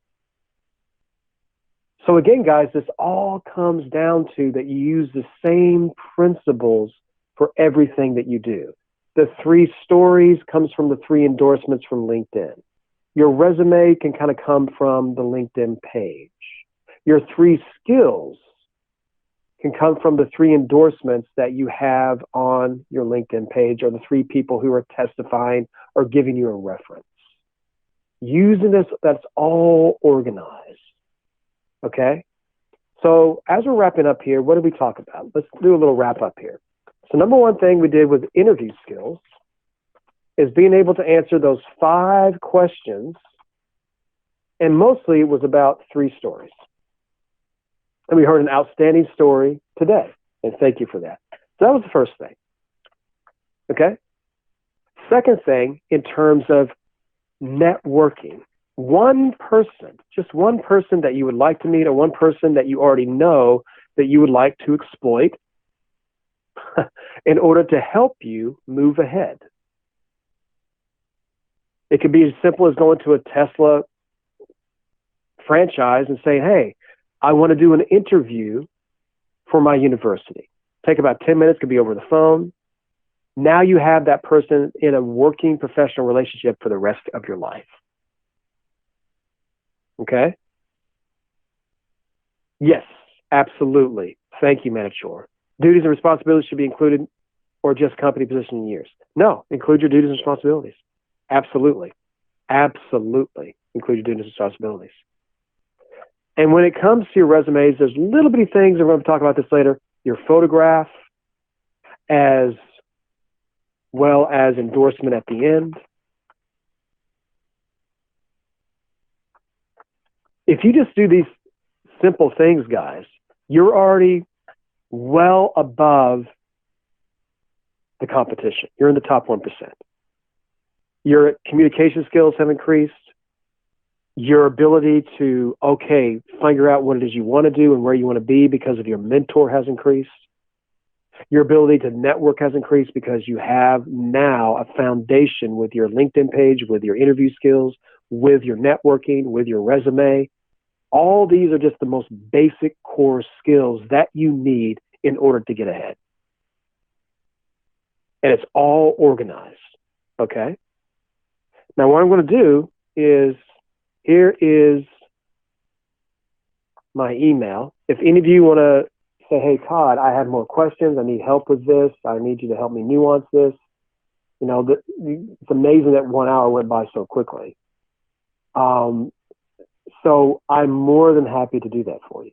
So again, guys, this all comes down to that you use the same principles for everything that you do. The 3 stories comes from the 3 endorsements from LinkedIn. Your resume can kind of come from the LinkedIn page. Your 3 skills can come from the 3 endorsements that you have on your LinkedIn page or the 3 people who are testifying or giving you a reference. Using this, that's all organized. Okay? So as we're wrapping up here, what did we talk about? Let's do a little wrap up here. So number 1 thing we did with interview skills is being able to answer those 5 questions, and mostly it was about 3 stories. And we heard an outstanding story today, and thank you for that. So that was the first thing. Okay? Second thing, in terms of networking, one person, just one person that you would like to meet or one person that you already know that you would like to exploit in order to help you move ahead. It could be as simple as going to a Tesla franchise and saying, hey, I want to do an interview for my university. Take about 10 minutes, could be over the phone. Now you have that person in a working professional relationship for the rest of your life. Okay? Yes, absolutely. Thank you, Manichor. Duties and responsibilities should be included or just company position and years. No, include your duties and responsibilities. Absolutely. Absolutely. Include your duties and responsibilities. And when it comes to your resumes, there's little bitty things, and we're going to talk about this later, your photograph as well as endorsement at the end. If you just do these simple things, guys, you're already well above the competition. You're in the top 1%. Your communication skills have increased. Your ability to, figure out what it is you want to do and where you want to be because of your mentor has increased. Your ability to network has increased because you have now a foundation with your LinkedIn page, with your interview skills, with your networking, with your resume. All these are just the most basic core skills that you need in order to get ahead. And it's all organized, okay? Now, what I'm going to do is, here is my email. If any of you want to say, hey, Todd, I have more questions. I need help with this. I need you to help me nuance this. You know, it's amazing that 1 hour went by so quickly. So I'm more than happy to do that for you,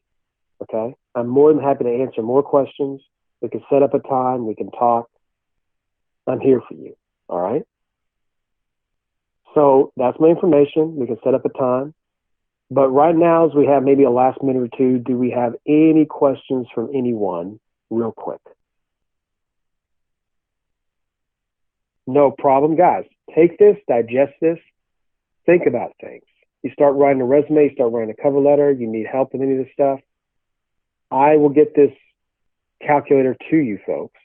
okay? I'm more than happy to answer more questions. We can set up a time. We can talk. I'm here for you, all right? So that's my information. We can set up a time. But right now, as we have maybe a last minute or two, do we have any questions from anyone real quick? No problem, guys. Take this, digest this, think about things. You start writing a resume, you start writing a cover letter, you need help with any of this stuff. I will get this calculator to you folks.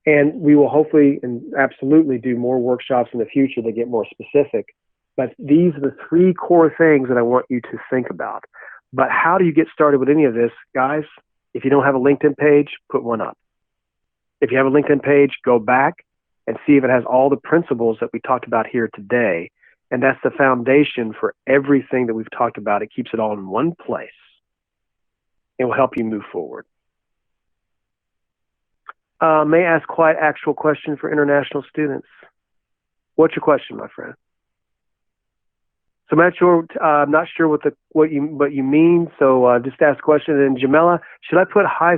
And we will hopefully and absolutely do more workshops in the future that get more specific. But these are the 3 core things that I want you to think about. But how do you get started with any of this? Guys, if you don't have a LinkedIn page, put one up. If you have a LinkedIn page, go back and see if it has all the principles that we talked about here today. And that's the foundation for everything that we've talked about. It keeps it all in one place. It will help you move forward. May I ask quite actual question for international students? What's your question, my friend? So I'm not sure what you mean. So just ask a question. And Jamela, should I put high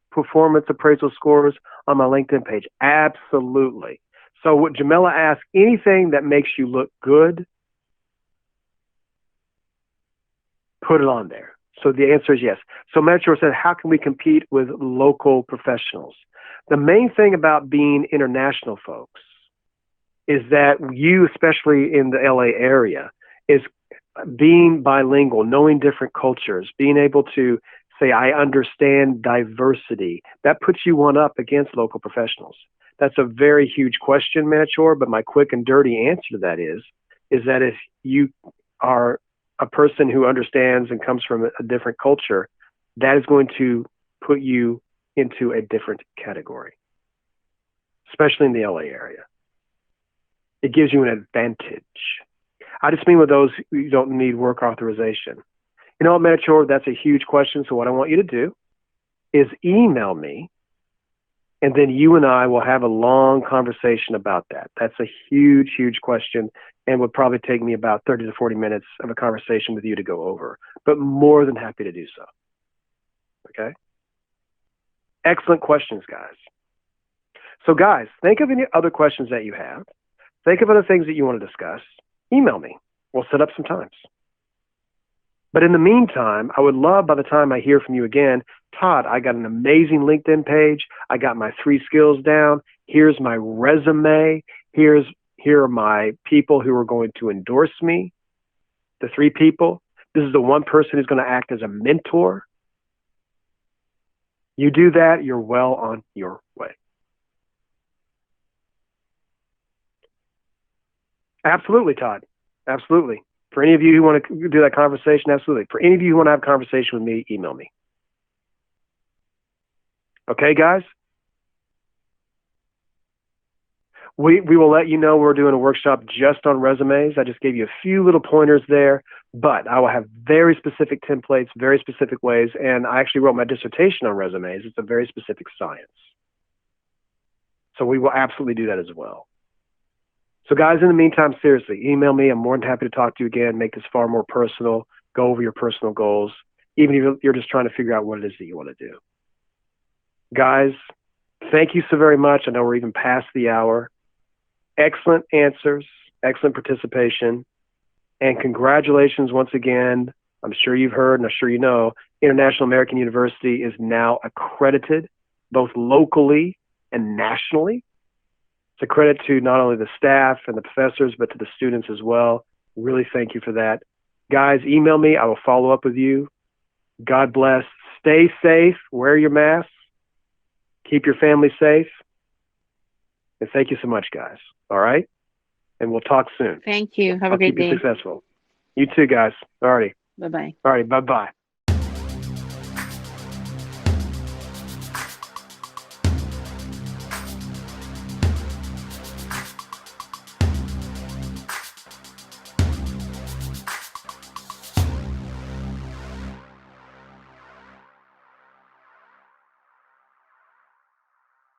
performance appraisal scores on my LinkedIn page? Absolutely. So what Jamela asked, anything that makes you look good, put it on there. So the answer is yes. So Metro said, how can we compete with local professionals? The main thing about being international, folks, is that you, especially in the LA area, is being bilingual, knowing different cultures, being able to say, I understand diversity. That puts you one up against local professionals. That's a very huge question, Manachor, but my quick and dirty answer to that is that if you are a person who understands and comes from a different culture, that is going to put you into a different category, especially in the LA area. It gives you an advantage. I just mean with those who don't need work authorization. You know what, Manachor, that's a huge question. So what I want you to do is email me, and then you and I will have a long conversation about that. That's a huge, huge question, and would probably take me about 30 to 40 minutes of a conversation with you to go over, but more than happy to do so. Okay? Excellent questions, guys. So guys, think of any other questions that you have. Think of other things that you want to discuss. Email me. We'll set up some times. But in the meantime, I would love, by the time I hear from you again, Todd, I got an amazing LinkedIn page. I got my 3 skills down. Here's my resume. Here are my people who are going to endorse me, the 3 people. This is the one person who's going to act as a mentor. You do that, you're well on your way. Absolutely, Todd. Absolutely. For any of you who want to do that conversation, absolutely. For any of you who want to have a conversation with me, email me. Okay, guys? We will let you know we're doing a workshop just on resumes. I just gave you a few little pointers there, but I will have very specific templates, very specific ways, and I actually wrote my dissertation on resumes. It's a very specific science. So we will absolutely do that as well. So guys, in the meantime, seriously, email me. I'm more than happy to talk to you again, make this far more personal, go over your personal goals, even if you're just trying to figure out what it is that you want to do. Guys, thank you so very much. I know we're even past the hour. Excellent answers, excellent participation, and congratulations once again I'm sure you've heard and I'm sure you know, International American University is now accredited both locally and nationally. It's a credit to not only the staff and the professors, but to the students as well. Really thank you for that. Guys, email me. I will follow up with you. God bless. Stay safe. Wear your masks. Keep your family safe. And thank you so much, guys. All right? And we'll talk soon. Thank you. Have a I'll great keep you day. successful. You too, guys. All righty. Bye bye. All right. Bye-bye.